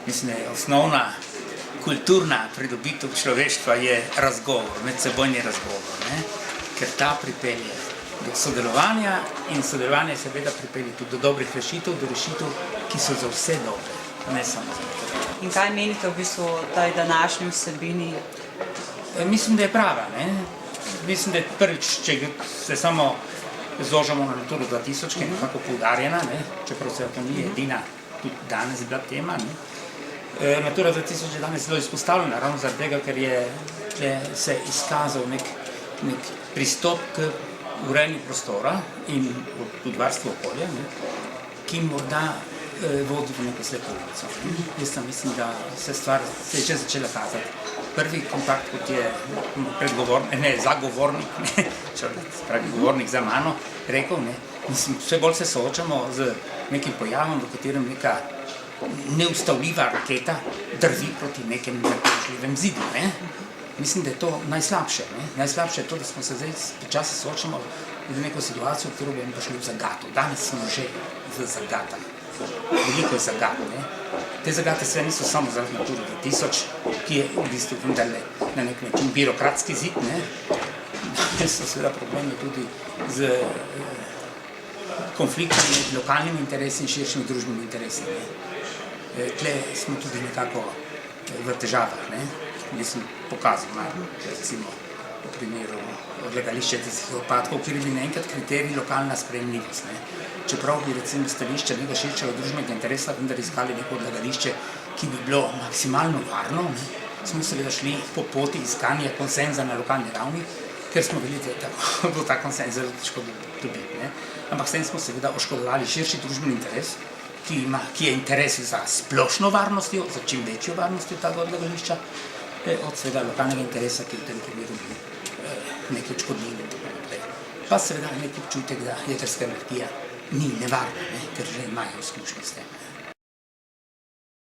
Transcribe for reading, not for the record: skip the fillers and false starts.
Mislim, da je osnovna kulturna pridobitev človeštva je razgovor, medsebojni razgovor, ne? Ker ta pripelje do sodelovanja in sodelovanje seveda pripelje tudi do dobrih rešitev, do rešitev, ki so za vse dobre, ne samo za vse. In kaj menite v bistvu o tej današnji vsebini? Mislim, da je prava, ne? Mislim, da je prvič, če se samo zožamo na Naturo 2000, ki je nekako poudarjena, ne? Čeprav se to ni edina, tudi danes bila tema, ne? Natura 2000 je danes zelo izpostavljena, ravno zaradi tega, ker je se izkazal nek pristop k urejanju prostora in tudi varstvu okolja, ne? Ki morda vodi v neko slepo ulico. Jaz mislim, da se je že začela kazati. Prvi kontakt, kot je zagovornik, govornik za mano, rekel, mislim, vse bolj se soočamo z nekim pojavom, v katerem neka neustavljiva raketa drvi proti nekem nepremašljivem zidu. Mislim, da je to najslabše. Najslabše je to, da smo se zdaj počasi soočamo z neko situacijo, v katero bomo prišli v zagato. Danes smo že v zagatah. Veliko je zagat. Te zagate sve niso samo zaradi Nature 2000, ki je v bistvu vendarle na nek način birokratski zid. So seveda problemi tudi z konfliktom med lokalnimi interesi in širšimi družbenimi interesi. Tle smo tudi nekako v težavah. Jaz sem pokazal, recimo v primeru odlagališča tistih odpadkov, kjer bi naenkrat kriterij lokalna sprejemljivost. Čeprav bi recimo stališče nekega širšega družbenega interesa vendar iskali neko odlagališče, ki bi bilo maksimalno varno, smo seveda šli po poti iskanja konsenza na lokalni ravni, ker smo videli, da bo ta konsenz zelo težko dobiti. Ampak s tem smo seveda oškodovali širši družbeni interes, ki je interes za splošno varnostjo, za čim večjo varnostjo tega odlagališča, od seveda lokalnega interesa, ki v tem primeru bi nekaj odškodnili in tako naprej. Pa seveda neki občutek, da jedrska energija ni nevarna, ker že imajo izkušnje s tem.